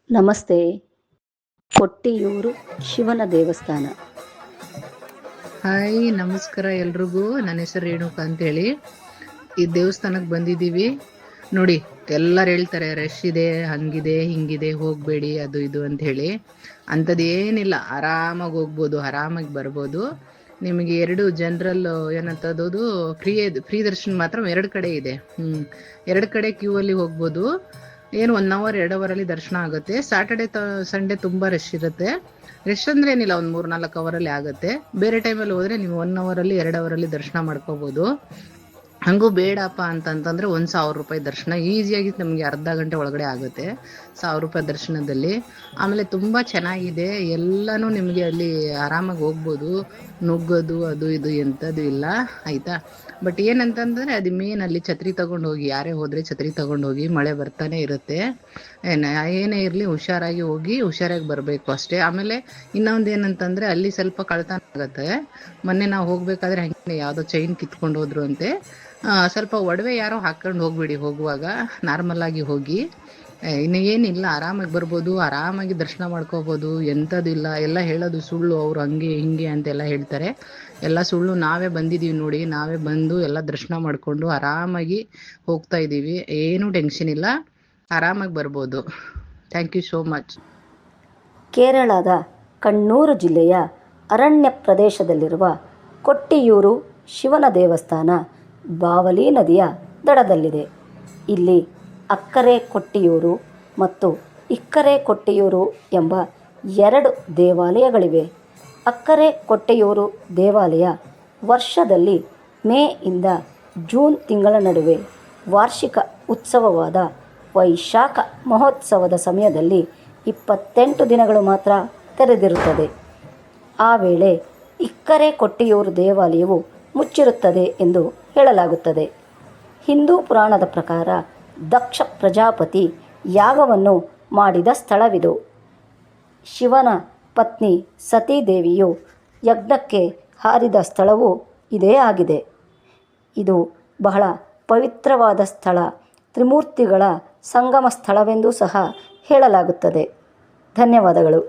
ನಮಸ್ತೆ. ಕೊಟ್ಟಿಯೂರು ಶಿವನ ದೇವಸ್ಥಾನ. ಹಾಯ್, ನಮಸ್ಕಾರ ಎಲ್ರಿಗೂ. ನನ್ನ ಹೆಸರು ರೇಣುಕಾ ಅಂತೇಳಿ. ಈ ದೇವಸ್ಥಾನಕ್ಕೆ ಬಂದಿದ್ದೀವಿ ನೋಡಿ. ಎಲ್ಲರೂ ಹೇಳ್ತಾರೆ ರಶ್ ಇದೆ, ಹಂಗಿದೆ ಹಿಂಗಿದೆ, ಹೋಗಬೇಡಿ ಅದು ಇದು ಅಂತ ಹೇಳಿ. ಅಂಥದ್ದು ಏನಿಲ್ಲ, ಆರಾಮಾಗಿ ಹೋಗ್ಬೋದು, ಆರಾಮಾಗಿ ಬರ್ಬೋದು. ನಿಮಗೆ ಎರಡು ಜನರಲ್ ಏನಂತದ್ದು ಫ್ರೀ ದರ್ಶನ ಮಾತ್ರ ಎರಡು ಕಡೆ ಇದೆ. ಎರಡು ಕಡೆ ಕ್ಯೂ ಅಲ್ಲಿ ಹೋಗ್ಬೋದು. ಏನು 1 ಅವರ್ 2 ಅವರಲ್ಲಿ ದರ್ಶನ ಆಗುತ್ತೆ. ಸ್ಯಾಟರ್ಡೆ ಸಂಡೇ ತುಂಬ ರಶ್ ಇರುತ್ತೆ. ರಶ್ ಅಂದ್ರೆ ಏನಿಲ್ಲ, ಒಂದು 3-4 ಅವರಲ್ಲಿ ಆಗುತ್ತೆ. ಬೇರೆ ಟೈಮಲ್ಲಿ ಹೋದ್ರೆ ನೀವು 1 ಅವರಲ್ಲಿ 2 ಅವರಲ್ಲಿ ದರ್ಶನ ಮಾಡ್ಕೋಬಹುದು. ಹಂಗೂ ಬೇಡಪ್ಪ ಅಂತಂತಂದ್ರೆ 1,000 ರೂಪಾಯಿ ದರ್ಶನ ಈಸಿಯಾಗಿ ನಮಗೆ ಅರ್ಧ ಗಂಟೆ ಒಳಗಡೆ ಆಗುತ್ತೆ. 1,000 ರೂಪಾಯಿ ದರ್ಶನದಲ್ಲಿ. ಆಮೇಲೆ ತುಂಬ ಚೆನ್ನಾಗಿದೆ, ಎಲ್ಲನೂ ನಿಮಗೆ ಅಲ್ಲಿ ಆರಾಮಾಗಿ ಹೋಗ್ಬೋದು. ನುಗ್ಗೋದು ಅದು ಇದು ಎಂಥದ್ದು ಇಲ್ಲ, ಆಯಿತಾ. ಬಟ್ ಏನಂತಂದರೆ ಅದು ಮೇನ್ ಅಲ್ಲಿ ಛತ್ರಿ ತಗೊಂಡು ಹೋಗಿ, ಯಾರೇ ಹೋದರೆ ಛತ್ರಿ ತಗೊಂಡು ಹೋಗಿ, ಮಳೆ ಬರ್ತಾನೆ ಇರುತ್ತೆ. ಏನೇ ಇರಲಿ ಹುಷಾರಾಗಿ ಹೋಗಿ ಹುಷಾರಾಗಿ ಬರಬೇಕು ಅಷ್ಟೇ. ಆಮೇಲೆ ಇನ್ನೊಂದು ಏನಂತಂದರೆ ಅಲ್ಲಿ ಸ್ವಲ್ಪ ಕಳ್ತನ ಆಗುತ್ತೆ. ಮೊನ್ನೆ ನಾವು ಹೋಗಬೇಕಾದ್ರೆ ಹಂಗೆ ಯಾವುದೋ ಚೈನ್ ಕಿತ್ಕೊಂಡು ಹೋದ್ರು ಅಂತೆ. ಸ್ವಲ್ಪ ಒಡವೆ ಯಾರೋ ಹಾಕ್ಕೊಂಡು ಹೋಗ್ಬೇಡಿ ಹೋಗುವಾಗ, ನಾರ್ಮಲ್ ಆಗಿ ಹೋಗಿ. ಇನ್ನು ಏನಿಲ್ಲ, ಆರಾಮಾಗಿ ಬರ್ಬೋದು, ಆರಾಮಾಗಿ ದರ್ಶನ ಮಾಡ್ಕೋಬೋದು. ಎಂಥದ್ದು ಇಲ್ಲ, ಎಲ್ಲ ಹೇಳೋದು ಸುಳ್ಳು. ಅವರು ಹಂಗೆ ಹಿಂಗೆ ಅಂತೆಲ್ಲ ಹೇಳ್ತಾರೆ, ಎಲ್ಲ ಸುಳ್ಳು. ನಾವೇ ಬಂದಿದ್ದೀವಿ ನೋಡಿ, ನಾವೇ ಬಂದು ಎಲ್ಲ ದರ್ಶನ ಮಾಡಿಕೊಂಡು ಆರಾಮಾಗಿ ಹೋಗ್ತಾ ಇದ್ದೀವಿ. ಏನೂ ಟೆನ್ಷನ್ ಇಲ್ಲ, ಆರಾಮಾಗಿ ಬರ್ಬೋದು. Thank you so much. ಕೇರಳದ ಕಣ್ಣೂರು ಜಿಲ್ಲೆಯ ಅರಣ್ಯ ಪ್ರದೇಶದಲ್ಲಿರುವ ಕೊಟ್ಟಿಯೂರು ಶಿವನ ದೇವಸ್ಥಾನ ಬಾವಲಿ ನದಿಯ ದಡದಲ್ಲಿದೆ. ಇಲ್ಲಿ ಅಕ್ಕರೆ ಕೊಟ್ಟಿಯೂರು ಮತ್ತು ಇಕ್ಕರೆ ಕೊಟ್ಟಿಯೂರು ಎಂಬ 2 ದೇವಾಲಯಗಳಿವೆ. ಅಕ್ಕರೆ ಕೊಟ್ಟಿಯೂರು ದೇವಾಲಯ ವರ್ಷದಲ್ಲಿ ಮೇ ಇಂದ ಜೂನ್ ತಿಂಗಳ ನಡುವೆ ವಾರ್ಷಿಕ ಉತ್ಸವವಾದ ವೈಶಾಖ ಮಹೋತ್ಸವದ ಸಮಯದಲ್ಲಿ 28 ದಿನಗಳು ಮಾತ್ರ ತೆರೆದಿರುತ್ತದೆ. ಆ ವೇಳೆ ಇಕ್ಕರೆ ಕೊಟ್ಟಿಯೂರು ದೇವಾಲಯವು ಮುಚ್ಚಿರುತ್ತದೆ ಎಂದು ಹೇಳಲಾಗುತ್ತದೆ. ಹಿಂದೂ ಪುರಾಣದ ಪ್ರಕಾರ ದಕ್ಷ ಪ್ರಜಾಪತಿ ಯಾಗವನ್ನು ಮಾಡಿದ ಸ್ಥಳವಿದು. ಶಿವನ ಪತ್ನಿ ಸತೀದೇವಿಯು ಯಜ್ಞಕ್ಕೆ ಹಾರಿದ ಸ್ಥಳವೂ ಇದೇ ಆಗಿದೆ. ಇದು ಬಹಳ ಪವಿತ್ರವಾದ ಸ್ಥಳ, ತ್ರಿಮೂರ್ತಿಗಳ ಸಂಗಮ ಸ್ಥಳವೆಂದೂ ಸಹ ಹೇಳಲಾಗುತ್ತದೆ. ಧನ್ಯವಾದಗಳು.